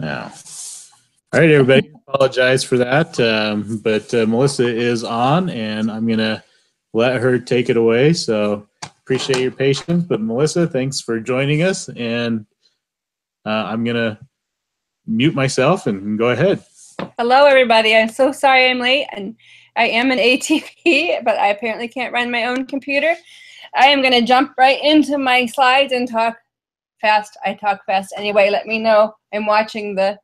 Now, all right, everybody. Apologize for that, but Melissa is on, and I'm gonna let her take it away. So appreciate your patience, but Melissa, thanks for joining us, and I'm gonna mute myself and go ahead. Hello, everybody. I'm so sorry I'm late, and I am an ATP, but I apparently can't run my own computer. I am going to jump right into my slides and talk fast. I talk fast anyway. Let me know. I'm watching the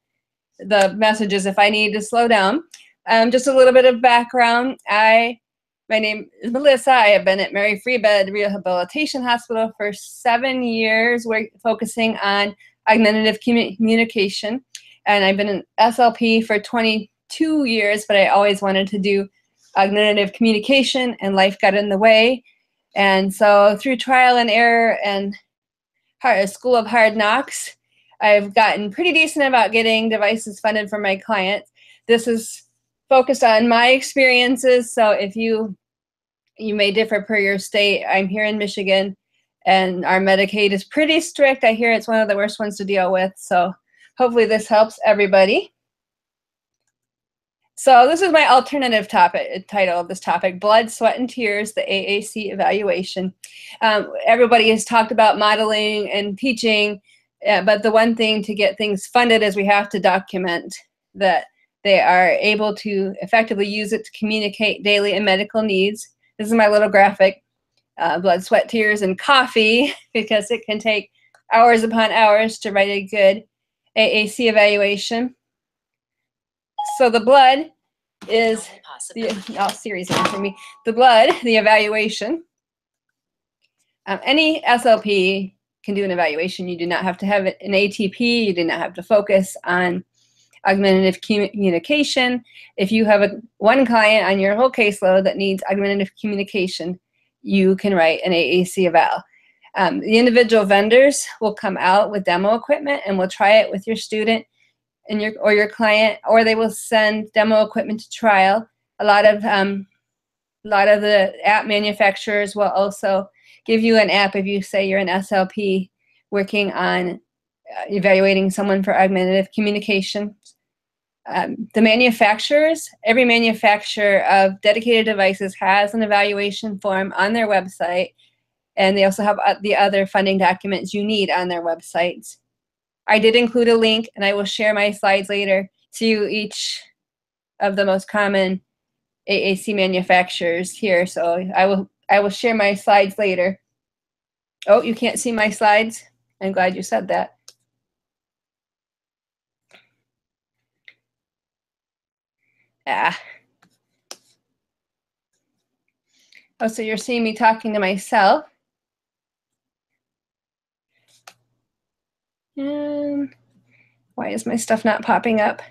messages if I need to slow down. Just a little bit of background. My name is Melissa. I have been at Mary Free Bed Rehabilitation Hospital for 7 years. We're focusing on augmentative communication. And I've been an SLP for 22 years, but I always wanted to do augmentative communication, and life got in the way. And so through trial and error and a school of hard knocks, I've gotten pretty decent about getting devices funded for my clients. This is focused on my experiences, so if you may differ per your state. I'm here in Michigan, and our Medicaid is pretty strict. I hear it's one of the worst ones to deal with, so hopefully this helps everybody. So this is my alternative title of this topic, Blood, Sweat, and Tears, the AAC Evaluation. Everybody has talked about modeling and teaching, but the one thing to get things funded is we have to document that they are able to effectively use it to communicate daily and medical needs. This is my little graphic, blood, sweat, tears, and coffee, because it can take hours upon hours to write a good AAC evaluation. So the blood is series for me. The blood, the evaluation. Any SLP can do an evaluation. You do not have to have an ATP. You do not have to focus on augmentative communication. If you have one client on your whole caseload that needs augmentative communication, you can write an AAC eval. The individual vendors will come out with demo equipment and will try it with your student and your client, or they will send demo equipment to trial. A lot of the app manufacturers will also give you an app if you say you're an SLP working on evaluating someone for augmentative communication. The manufacturers, every manufacturer of dedicated devices has an evaluation form on their website, and they also have the other funding documents you need on their websites. I did include a link, and I will share my slides later to each of the most common AAC manufacturers here. So I will share my slides later. Oh, you can't see my slides? I'm glad you said that. Oh, so you're seeing me talking to myself. And why is my stuff not popping up?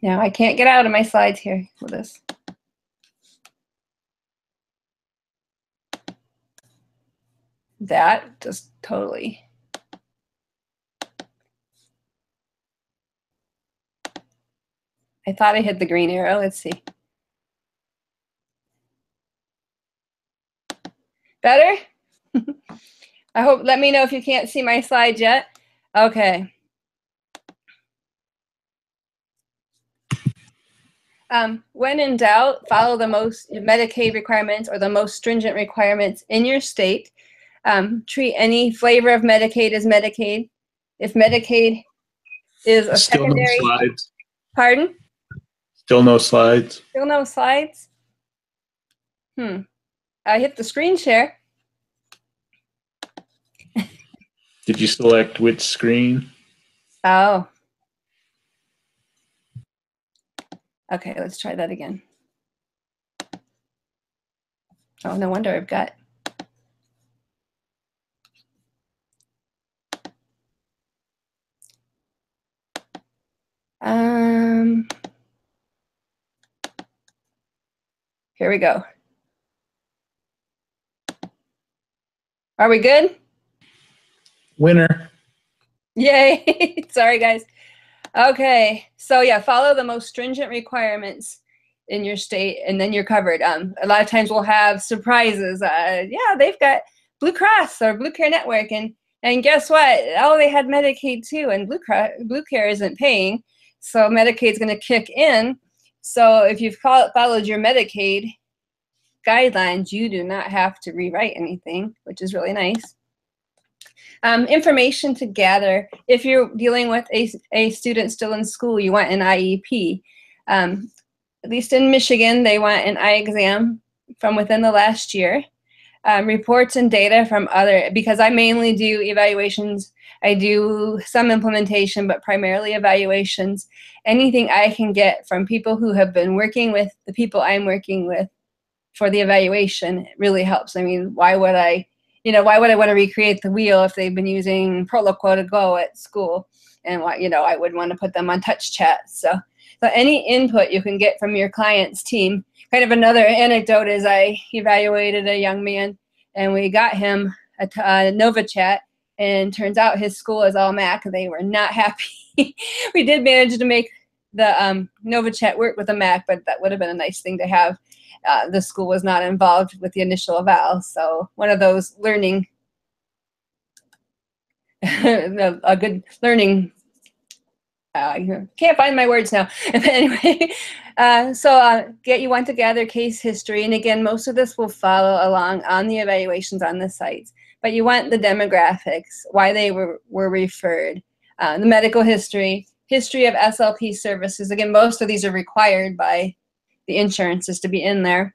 Now I can't get out of my slides here with this. That just totally. I thought I hit the green arrow. Let's see. Better? I hope, let me know if you can't see my slides yet. Okay. When in doubt, follow the most Medicaid requirements or the most stringent requirements in your state. Treat any flavor of Medicaid as Medicaid. If Medicaid is a Still secondary. No slides. Pardon? Still no slides. Still no slides? I hit the screen share. Did you select which screen? Oh. Okay, let's try that again. Oh, no wonder I've got. Here we go. Are we good? Winner. Yay. Sorry, guys. Okay. So yeah, follow the most stringent requirements in your state, and then you're covered. A lot of times we'll have surprises. Yeah, they've got Blue Cross or Blue Care Network, and guess what? Oh, they had Medicaid too, and Blue Care isn't paying, so Medicaid's going to kick in. So if you've followed your Medicaid guidelines, you do not have to rewrite anything, which is really nice. Information to gather. If you're dealing with a student still in school, you want an IEP. At least in Michigan, they want an eye exam from within the last year. Reports and data from because I mainly do evaluations. I do some implementation, but primarily evaluations. Anything I can get from people who have been working with the people I'm working with for the evaluation really helps. I mean, why would I want to recreate the wheel if they've been using Proloquo to go at school? And I would want to put them on touch chat. So any input you can get from your client's team. Kind of another anecdote is I evaluated a young man, and we got him a Nova Chat, and turns out his school is all Mac. They were not happy. We did manage to make the Nova Chat work with a Mac, but that would have been a nice thing to have. The school was not involved with the initial eval, so one of those learning, a good learning. Can't find my words now. Anyway, you want to gather case history, and again, most of this will follow along on the evaluations on the sites. But you want the demographics, why they were referred, the medical history of SLP services. Again, most of these are required by the insurances to be in there.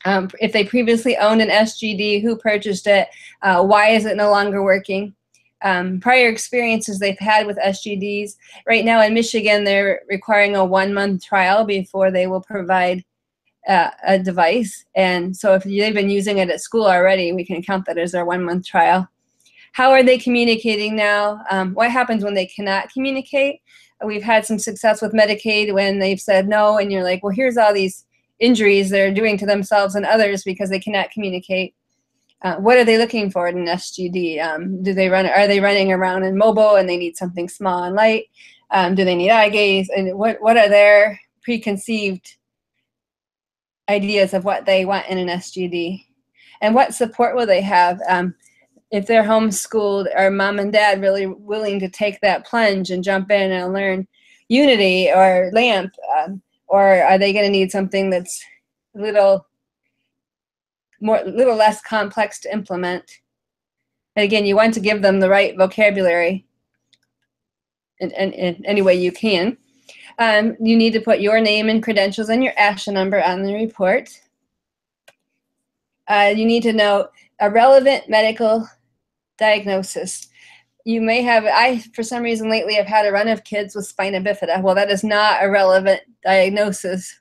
If they previously owned an SGD, who purchased it, why is it no longer working? Prior experiences they've had with SGDs. Right now in Michigan, they're requiring a 1-month trial before they will provide a device. And so if they've been using it at school already, we can count that as their 1-month trial. How are they communicating now? What happens when they cannot communicate? We've had some success with Medicaid when they've said no, and you're like, well, here's all these injuries they're doing to themselves and others because they cannot communicate. What are they looking for in an SGD? Are they running around in mobile and they need something small and light? Do they need eye gaze? And what are their preconceived ideas of what they want in an SGD? And what support will they have? If they're homeschooled, are mom and dad really willing to take that plunge and jump in and learn Unity or LAMP? Or are they going to need something that's a little less complex to implement? And again, you want to give them the right vocabulary in any way you can. You need to put your name and credentials and your ASHA number on the report. You need to know a relevant medical diagnosis. You may have, for some reason lately, have had a run of kids with spina bifida. Well, that is not a relevant diagnosis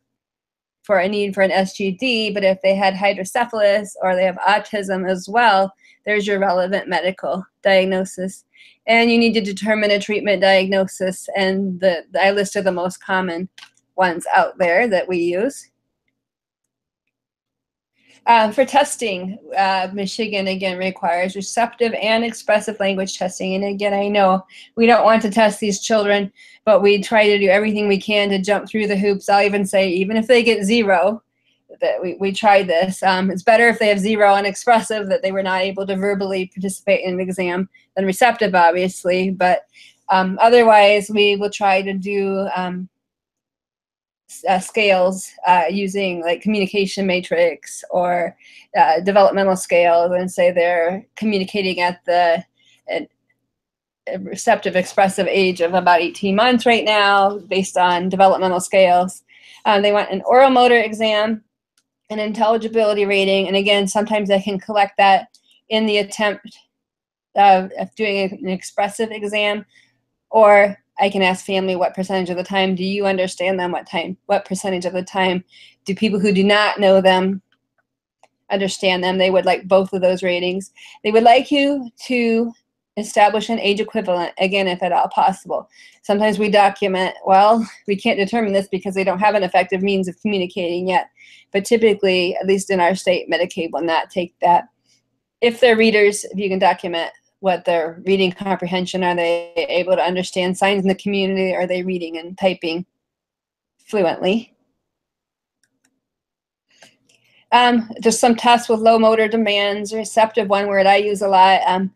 for a need for an SGD, but if they had hydrocephalus or they have autism as well, there's your relevant medical diagnosis. And you need to determine a treatment diagnosis, and I listed the most common ones out there that we use. For testing, Michigan, again, requires receptive and expressive language testing. And again, I know we don't want to test these children, but we try to do everything we can to jump through the hoops. I'll even say, even if they get 0, that we tried this. It's better if they have 0 on expressive, that they were not able to verbally participate in an exam, than receptive, obviously. But otherwise, we will try to do scales using like communication matrix or developmental scales, and say they're communicating at the receptive expressive age of about 18 months right now based on developmental scales. They want an oral motor exam, an intelligibility rating, and again, sometimes I can collect that in the attempt of doing an expressive exam, or I can ask family what percentage of the time do you understand them, what percentage of the time do people who do not know them understand them. They would like both of those ratings. They would like you to establish an age equivalent, again, if at all possible. Sometimes we document, well, we can't determine this because they don't have an effective means of communicating yet. But typically, at least in our state, Medicaid will not take that. If they're readers, if you can document what their reading comprehension, are they able to understand signs in the community? Are they reading and typing fluently? Just some tests with low motor demands. Receptive, one word I use a lot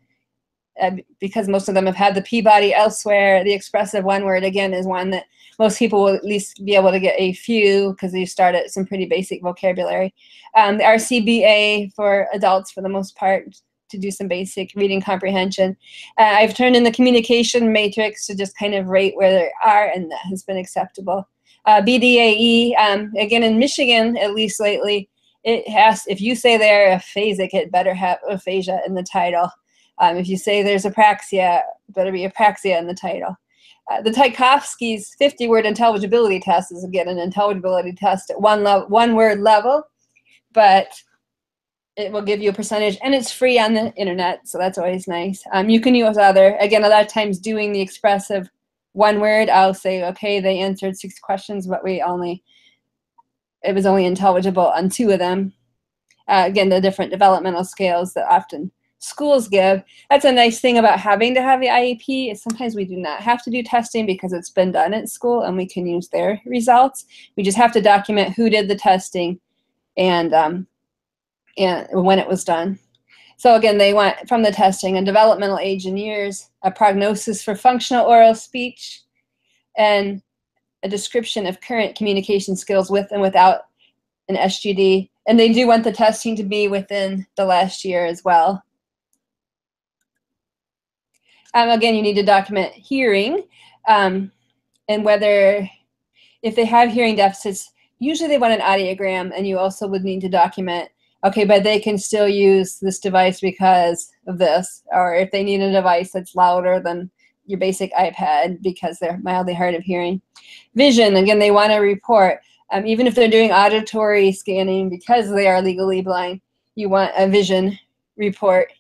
because most of them have had the Peabody elsewhere. The expressive, one word, again, is one that most people will at least be able to get a few because you start at some pretty basic vocabulary. The RCBA for adults, for the most part, to do some basic reading comprehension. I've turned in the communication matrix to just kind of rate where they are, and that has been acceptable. BDAE, again, in Michigan, at least lately, it has, if you say they're aphasic, it better have aphasia in the title. If you say there's apraxia, better be apraxia in the title. The Tchaikovsky's 50-word intelligibility test is, again, an intelligibility test at one word level, but it will give you a percentage, and it's free on the internet, so that's always nice. You can use other, again, a lot of times doing the expressive one word, I'll say, okay, they answered 6 questions, but it was only intelligible on 2 of them. Again, the different developmental scales that often schools give. That's a nice thing about having to have the IEP, is sometimes we do not have to do testing because it's been done at school and we can use their results. We just have to document who did the testing and when it was done. So again, they want from the testing a developmental age in years, a prognosis for functional oral speech, and a description of current communication skills with and without an SGD. And they do want the testing to be within the last year as well. Again, you need to document hearing and whether, if they have hearing deficits, usually they want an audiogram, and you also would need to document, okay, but they can still use this device because of this, or if they need a device that's louder than your basic iPad because they're mildly hard of hearing. Vision, again, they want a report. Even if they're doing auditory scanning because they are legally blind, you want a vision report,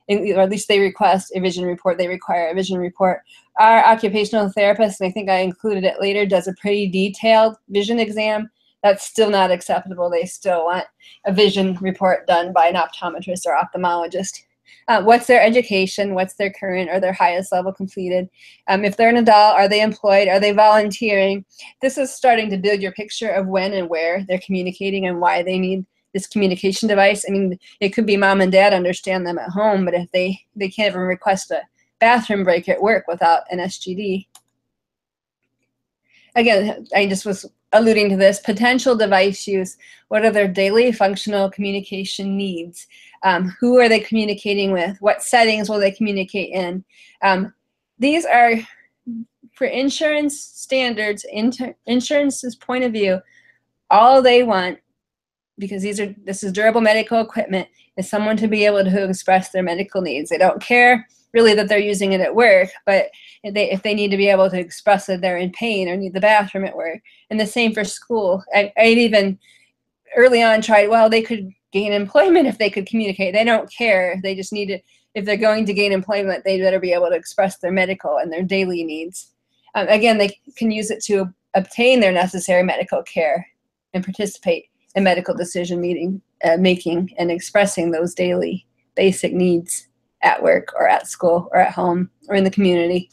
or at least they request a vision report. They require a vision report. Our occupational therapist, and I think I included it later, does a pretty detailed vision exam. That's still not acceptable. They still want a vision report done by an optometrist or ophthalmologist. What's their education? What's their current or their highest level completed? If they're an adult, are they employed? Are they volunteering? This is starting to build your picture of when and where they're communicating and why they need this communication device. I mean, it could be mom and dad understand them at home, but if they can't even request a bathroom break at work without an SGD. Again, I just was alluding to this, potential device use. What are their daily functional communication needs? Who are they communicating with? What settings will they communicate in? These are, for insurance standards, insurance's point of view, all they want, because this is durable medical equipment, is someone to be able to express their medical needs. They don't care really that they're using it at work, but if they need to be able to express that they're in pain or need the bathroom at work. And the same for school. I'd even early on tried, well, they could gain employment if they could communicate. They don't care. They just need to, if they're going to gain employment, they better be able to express their medical and their daily needs. Again, they can use it to obtain their necessary medical care and participate in medical decision making and expressing those daily basic needs at work or at school or at home or in the community.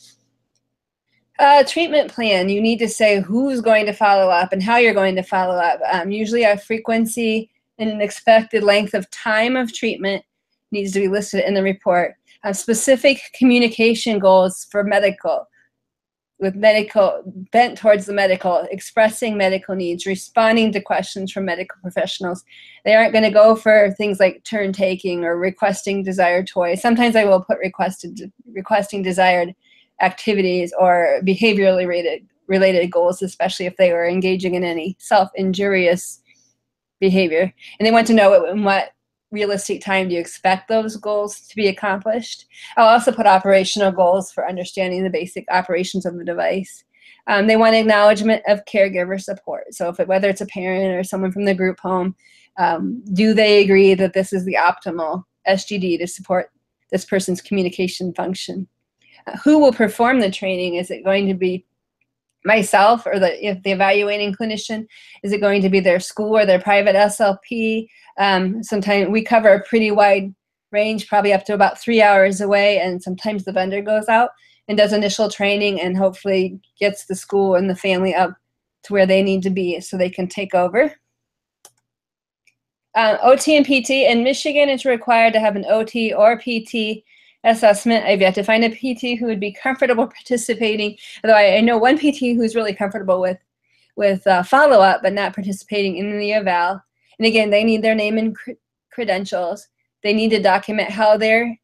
Treatment plan, you need to say who's going to follow up and how you're going to follow up. Usually a frequency and an expected length of time of treatment needs to be listed in the report. Specific communication goals for medical, with medical, bent towards the medical, expressing medical needs, responding to questions from medical professionals. They aren't going to go for things like turn taking or requesting desired toys. Sometimes I will put requesting desired activities or behaviorally related goals, especially if they were engaging in any self-injurious behavior. And they want to know in what realistic time do you expect those goals to be accomplished. I'll also put operational goals for understanding the basic operations of the device. They want acknowledgement of caregiver support. So whether it's a parent or someone from the group home, do they agree that this is the optimal SGD to support this person's communication function? Who will perform the training? Is it going to be myself or if the evaluating clinician? Is it going to be their school or their private SLP? Sometimes we cover a pretty wide range, probably up to about 3 hours away, and sometimes the vendor goes out and does initial training and hopefully gets the school and the family up to where they need to be so they can take over. OT and PT. In Michigan, it's required to have an OT or PT assessment. I've yet to find a PT who would be comfortable participating, although I know one PT who's really comfortable with follow-up, but not participating in the eval. And again, they need their name and credentials. They need to document how they're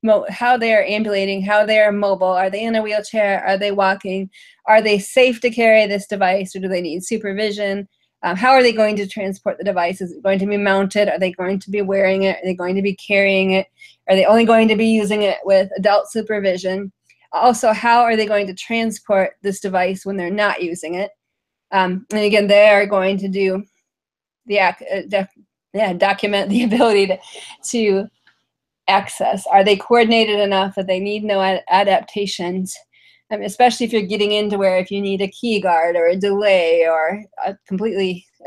ambulating, how they're mobile. Are they in a wheelchair? Are they walking? Are they safe to carry this device, or do they need supervision? How are they going to transport the device? Is it going to be mounted? Are they going to be wearing it? Are they going to be carrying it? Are they only going to be using it with adult supervision? Also, how are they going to transport this device when they're not using it? And again, they are going to do document the ability to access. Are they coordinated enough that they need no adaptations? Especially if you're getting into where if you need a key guard or a delay or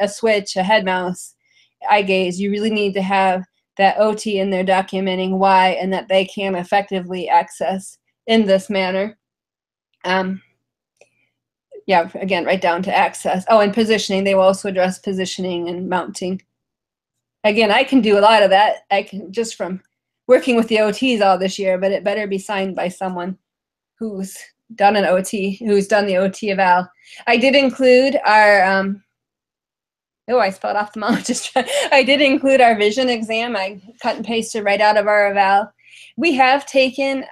a switch, a head mouse, eye gaze, you really need to have that OT in there documenting why and that they can effectively access in this manner. Yeah, again, right down to access. Oh, and positioning. They will also address positioning and mounting. Again, I can do a lot of that. I can just from working with the OTs all this year, but it better be signed by someone who's done an OT, who's done the OT eval. I did include our, I spelled off the mouth. I did include our vision exam. I cut and pasted right out of our eval. We have taken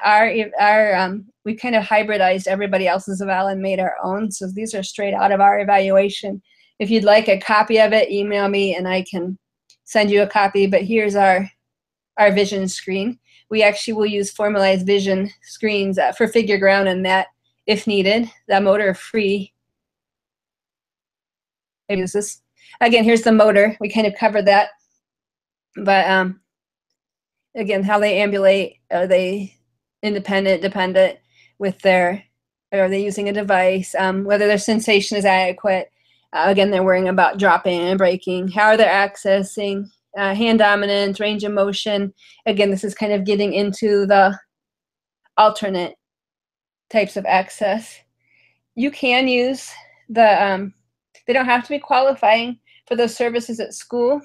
we kind of hybridized everybody else's eval and made our own. So these are straight out of our evaluation. If you'd like a copy of it, email me and I can send you a copy. But here's our vision screen. We actually will use formalized vision screens for figure ground and that if needed. The motor free. I use this. Again, here's the motor. We kind of covered that. But again, how they ambulate, are they independent, dependent with are they using a device, whether their sensation is adequate. Again, they're worrying about dropping and braking. How are they accessing? Hand dominance, range of motion. Again, this is kind of getting into the alternate types of access. You can use they don't have to be qualifying for those services at school.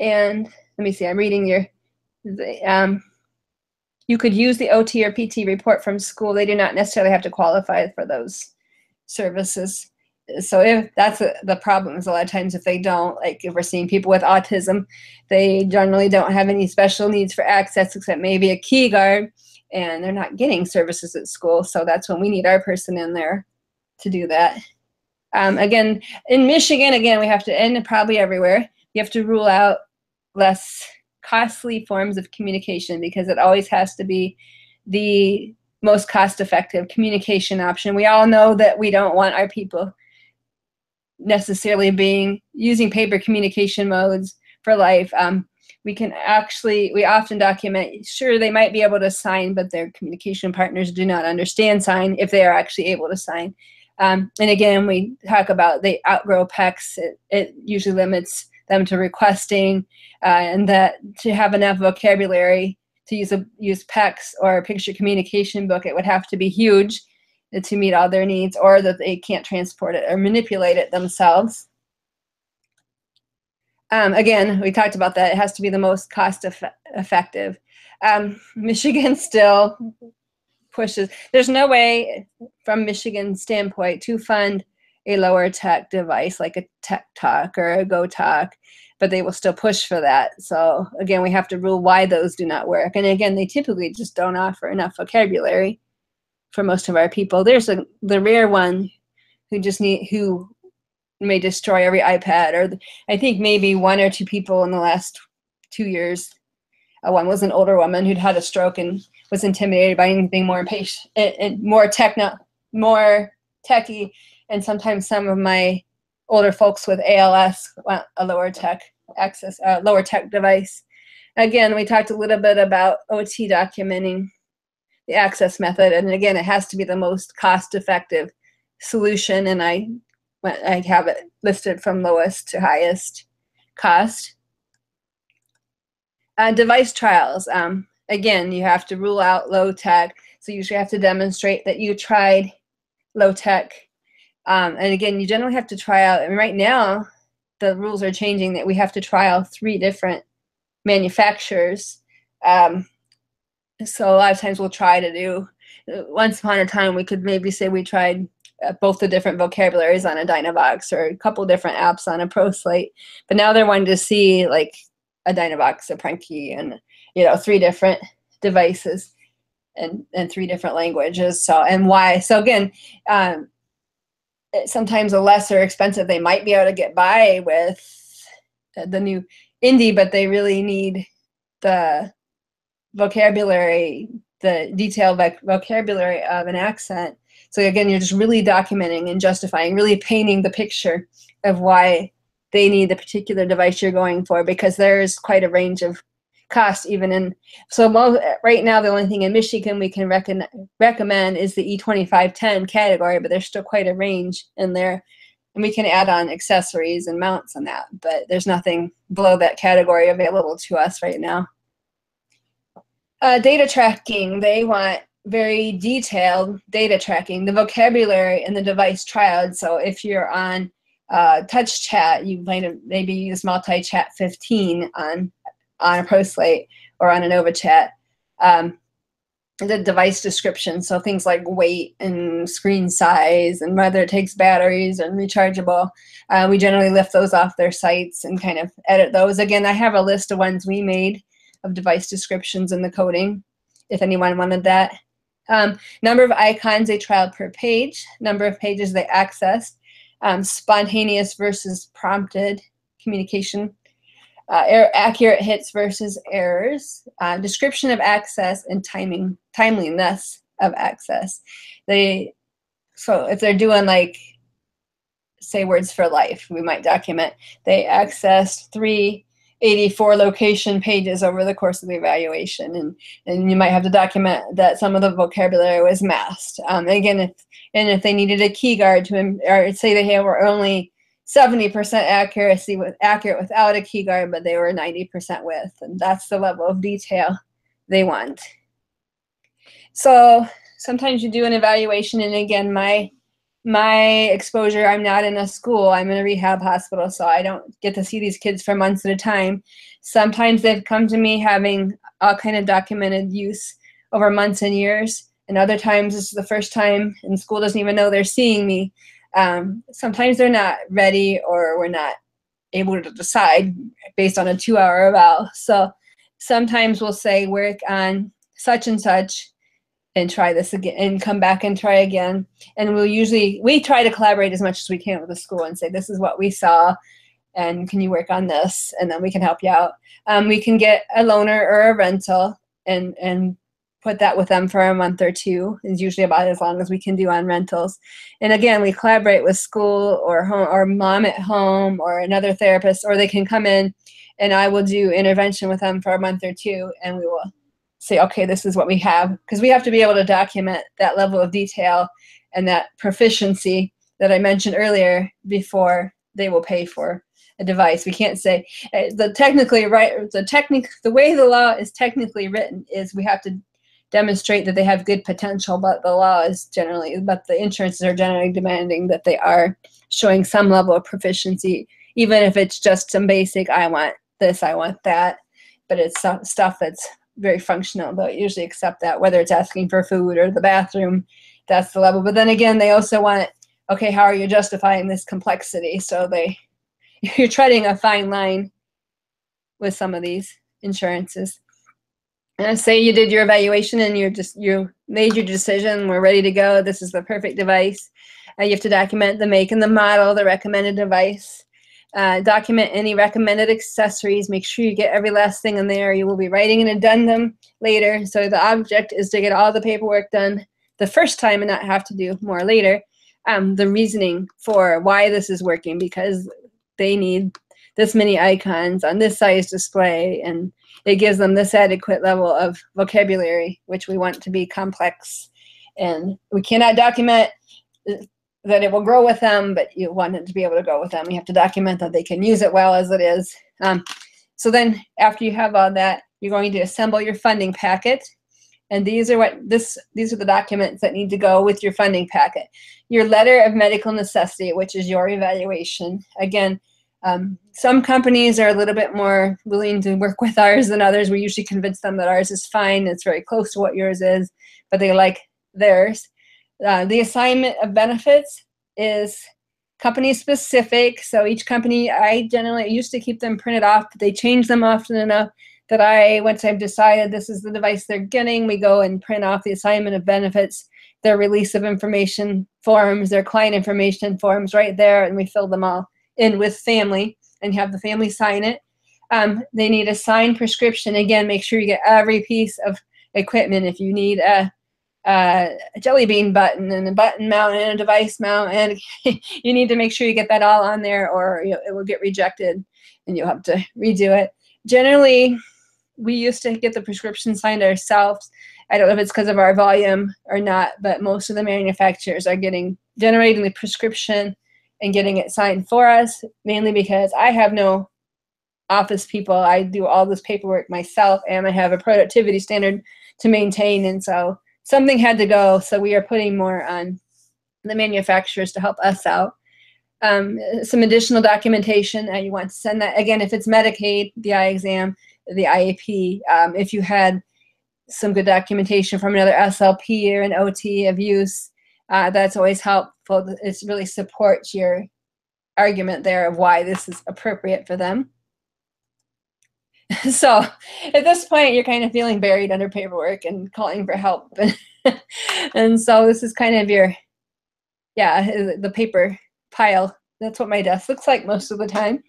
And let me see, I'm reading you could use the OT or PT report from school. They do not necessarily have to qualify for those services. So if that's the problem is a lot of times if they don't, like if we're seeing people with autism, they generally don't have any special needs for access except maybe a key guard, and they're not getting services at school. So that's when we need our person in there to do that. Again, in Michigan, again, we have to, and probably everywhere, you have to rule out less costly forms of communication because it always has to be the most cost-effective communication option. We all know that we don't want our people necessarily using paper communication modes for life. We often document, sure, they might be able to sign, but their communication partners do not understand sign if they are actually able to sign. And again, we talk about they outgrow PECs. It usually limits them to requesting and that to have enough vocabulary to use PECs or a picture communication book, it would have to be huge to meet all their needs, or that they can't transport it or manipulate it themselves. Again, we talked about that. It has to be the most cost effective. Michigan still pushes. There's no way from Michigan's standpoint to fund a lower tech device like a Tech Talk or a Go Talk, but they will still push for that. So again, we have to rule why those do not work. And again, they typically just don't offer enough vocabulary for most of our people. There's the rare one who may destroy every iPad, or I think maybe one or two people in the last 2 years. One was an older woman who'd had a stroke and was intimidated by anything more impatient and more techy. And sometimes some of my older folks with ALS want a lower tech device. Again, we talked a little bit about OT documenting the access method, and again, it has to be the most cost-effective solution, and I have it listed from lowest to highest cost. Device trials. Again, you have to rule out low tech, so you usually have to demonstrate that you tried low tech. And again, you generally have to try out, and right now, the rules are changing that we have to trial 3 different manufacturers. So a lot of times we'll try to do, once upon a time we could maybe say we tried both the different vocabularies on a Dynavox or a couple different apps on a ProSlate, but now they're wanting to see like a Dynavox, a Prenke, and 3 different devices and 3 different languages. So, and why? So again, sometimes a lesser expensive, they might be able to get by with the new Indie, but they really need the vocabulary, the detailed vocabulary of an accent. So again, you're just really documenting and justifying, really painting the picture of why they need the particular device you're going for, because there's quite a range of cost even in, so right now the only thing in Michigan we can recommend is the E2510 category, but there's still quite a range in there, and we can add on accessories and mounts on that, but there's nothing below that category available to us right now. Data tracking, they want very detailed data tracking, the vocabulary and the device triad. So if you're on touch chat, you might have maybe use multi-chat 15 on a ProSlate or on a NovaChat. The device description, so things like weight and screen size and whether it takes batteries and rechargeable, we generally lift those off their sites and kind of edit those. Again, I have a list of ones we made of device descriptions in the coding, if anyone wanted that. Number of icons they trialed per page, number of pages they accessed, spontaneous versus prompted communication, accurate hits versus errors, description of access, and timeliness of access. So if they're doing like, say, Words for Life, we might document they accessed 384 location pages over the course of the evaluation, and you might have to document that some of the vocabulary was masked. Again, if they needed a key guard or say they were only 70% accurate without a key guard, but they were 90% with, and that's the level of detail they want. So sometimes you do an evaluation, and again, my exposure, I'm not in a school, I'm in a rehab hospital, so I don't get to see these kids for months at a time. Sometimes they've come to me having all kind of documented use over months and years, and other times this is the first time, and school doesn't even know they're seeing me. Sometimes they're not ready, or we're not able to decide based on a 2-hour eval. So sometimes we'll say work on such and such and try this again and come back and try again. And we try to collaborate as much as we can with the school and say, this is what we saw, and can you work on this? And then we can help you out. We can get a loaner or a rental and put that with them for a month or 2. Is usually about as long as we can do on rentals. And again, we collaborate with school or home or mom at home or another therapist, or they can come in and I will do intervention with them for a month or 2, and we will say, okay, this is what we have, because we have to be able to document that level of detail and that proficiency that I mentioned earlier before they will pay for a device. We can't say the way the law is technically written is we have to demonstrate that they have good potential, but the insurances are generally demanding that they are showing some level of proficiency, even if it's just some basic, I want this, I want that, but it's stuff that's very functional. They'll usually accept that, whether it's asking for food or the bathroom, that's the level. But then again, they also want, okay, how are you justifying this complexity? So you're treading a fine line with some of these insurances. And say you did your evaluation and you made your decision, we're ready to go, this is the perfect device. You have to document the make and the model, the recommended device. Document any recommended accessories. Make sure you get every last thing in there. You will be writing an addendum later. So the object is to get all the paperwork done the first time and not have to do more later. The reasoning for why this is working, because they need this many icons on this size display, and it gives them this adequate level of vocabulary, which we want to be complex. And we cannot document that it will grow with them, but you want it to be able to go with them. You have to document that they can use it well as it is. So then after you have all that, you're going to assemble your funding packet. And these are the documents that need to go with your funding packet. Your letter of medical necessity, which is your evaluation. Again, Some companies are a little bit more willing to work with ours than others. We usually convince them that ours is fine. It's very close to what yours is, but they like theirs. The assignment of benefits is company specific. So each company, I generally used to keep them printed off, but they change them often enough that once I've decided this is the device they're getting, we go and print off the assignment of benefits, their release of information forms, their client information forms right there, and we fill them all in with family and have the family sign it. They need a signed prescription. Again, make sure you get every piece of equipment. If you need a jelly bean button and a button mount and a device mount, and you need to make sure you get that all on there, or it will get rejected and you'll have to redo it. Generally, we used to get the prescription signed ourselves. I don't know if it's because of our volume or not, but most of the manufacturers are generating the prescription and getting it signed for us, mainly because I have no office people. I do all this paperwork myself, and I have a productivity standard to maintain, and so something had to go, so we are putting more on the manufacturers to help us out. Some additional documentation, you want to send that. Again, if it's Medicaid, the eye exam, the IAP, if you had some good documentation from another SLP or an OT of use, that's always helpful. It really supports your argument there of why this is appropriate for them. So at this point, you're kind of feeling buried under paperwork and calling for help. And so this is kind of the paper pile. That's what my desk looks like most of the time.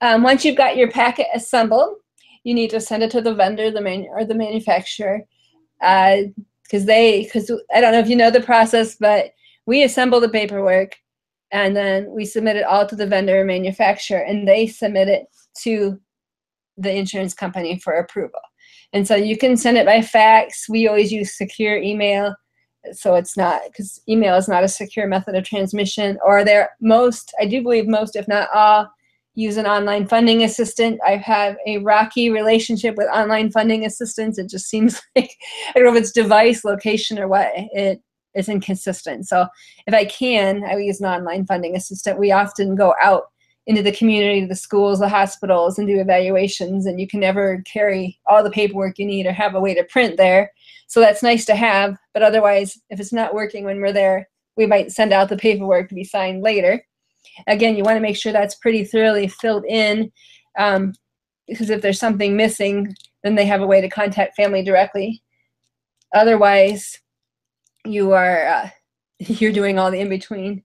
Once you've got your packet assembled, you need to send it to the vendor, or the manufacturer, because I don't know if you know the process, but we assemble the paperwork and then we submit it all to the vendor or manufacturer, and they submit it to the insurance company for approval. And so you can send it by fax. We always use secure email, so it's not, because email is not a secure method of transmission. Or I do believe most, if not all, use an online funding assistant. I have a rocky relationship with online funding assistants. It just seems like, I don't know if it's device, location, or what, it's inconsistent. So if I will use an online funding assistant. We often go out into the community, the schools, the hospitals, and do evaluations, and you can never carry all the paperwork you need or have a way to print there. So that's nice to have, but otherwise, if it's not working when we're there, we might send out the paperwork to be signed later. Again, you want to make sure that's pretty thoroughly filled in, because if there's something missing, then they have a way to contact family directly. Otherwise, you're doing all the in-between.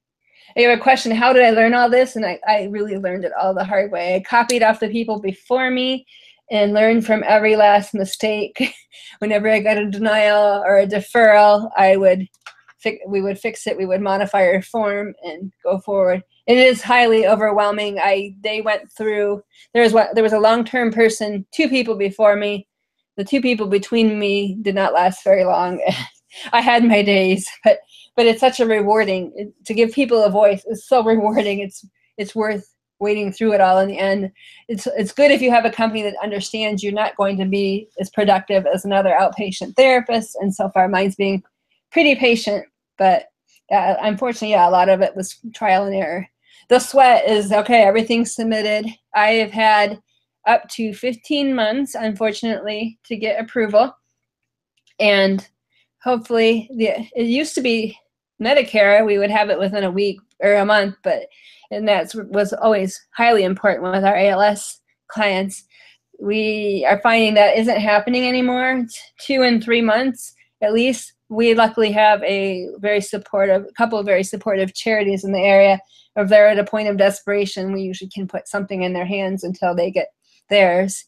I have a question, how did I learn all this? And I really learned it all the hard way. I copied off the people before me and learned from every last mistake. Whenever I got a denial or a deferral, we would fix it. We would modify our form and go forward. It is highly overwhelming. They went through, there was a long-term person, 2 people before me. The 2 people between me did not last very long. I had my days, but it's such a rewarding, to give people a voice is so rewarding. It's worth waiting through it all in the end. It's good if you have a company that understands you're not going to be as productive as another outpatient therapist, and so far mine's being pretty patient, but unfortunately, a lot of it was trial and error. The sweat is, okay, everything's submitted. I have had up to 15 months, unfortunately, to get approval, and hopefully, it used to be Medicare, we would have it within a week or a month, and that was always highly important with our ALS clients. We are finding that isn't happening anymore. It's 2 and 3 months at least. We luckily have a couple of very supportive charities in the area. If they're at a point of desperation, we usually can put something in their hands until they get theirs.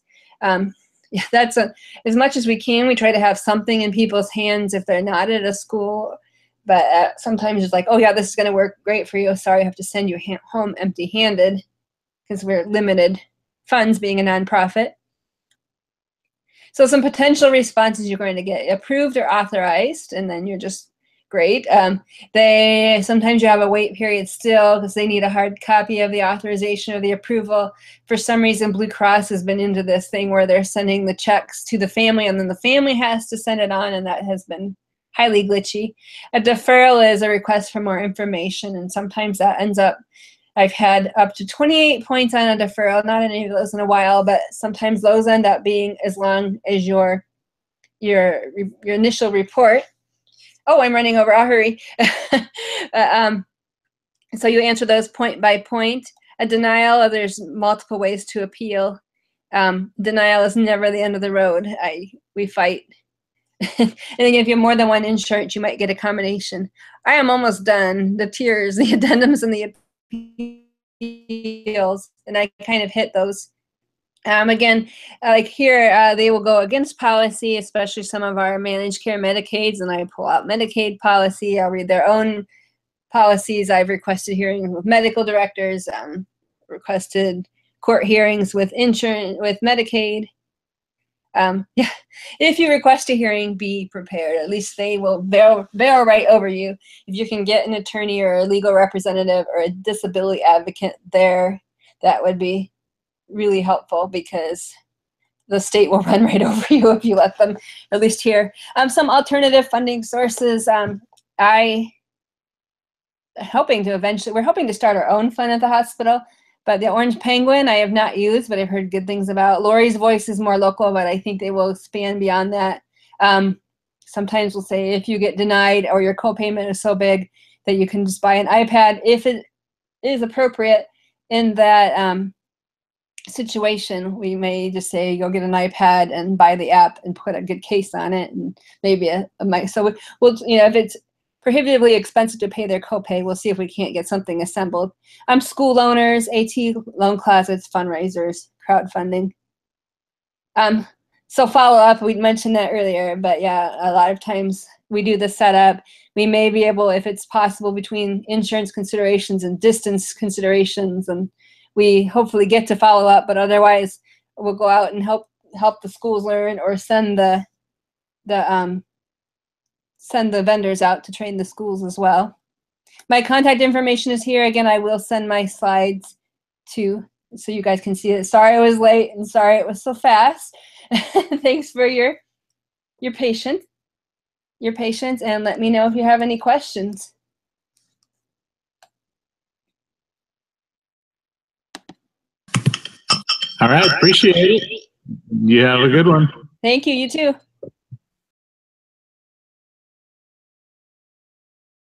That's as much as we can. We try to have something in people's hands if they're not at a school, but sometimes it's like, oh yeah, this is going to work great for you. Sorry, I have to send you home empty-handed because we're limited funds being a nonprofit. So some potential responses you're going to get: approved or authorized, and then you're just great. Sometimes you have a wait period still because they need a hard copy of the authorization or the approval. For some reason, Blue Cross has been into this thing where they're sending the checks to the family and then the family has to send it on, and that has been highly glitchy. A deferral is a request for more information, and sometimes that ends up I've had up to 28 points on a deferral, not any of those in a while, but sometimes those end up being as long as your initial report. Oh, I'm running over, I'll hurry. So you answer those point by point. A denial, there's multiple ways to appeal. Denial is never the end of the road. We fight. And again, if you have more than one insurance, you might get a combination. I am almost done. The tiers, the addendums, and the appeals, and I kind of hit those. Again, like here, they will go against policy, especially some of our managed care Medicaids, and I pull out Medicaid policy. I'll read their own policies. I've requested hearings with medical directors, requested court hearings with insurance, with Medicaid. Yeah, if you request a hearing, be prepared. At least they will barrel right over you. If you can get an attorney or a legal representative or a disability advocate there, that would be really helpful, because the state will run right over you if you let them, at least here. Some alternative funding sources. We're hoping to start our own fund at the hospital. But the Orange Penguin I have not used, but I've heard good things about. Lori's Voice is more local, but I think they will expand beyond that. Sometimes we'll say if you get denied or your copayment is so big that you can just buy an iPad if it is appropriate in that situation. We may just say go get an iPad and buy the app and put a good case on it, and maybe a mic. So we'll, if it's prohibitively expensive to pay their copay, we'll see if we can't get something assembled. School loaners, AT loan closets, fundraisers, crowdfunding. So follow up, we mentioned that earlier, but yeah, a lot of times we do the setup. We may be able, if it's possible, between insurance considerations and distance considerations, and we hopefully get to follow up, but otherwise we'll go out and help the schools learn, or send the vendors out to train the schools as well. My contact information is here. Again, I will send my slides too, so you guys can see it. Sorry I was late, and sorry it was so fast. Thanks for your patience, and let me know if you have any questions. All right, appreciate it. You have a good one. Thank you, you too.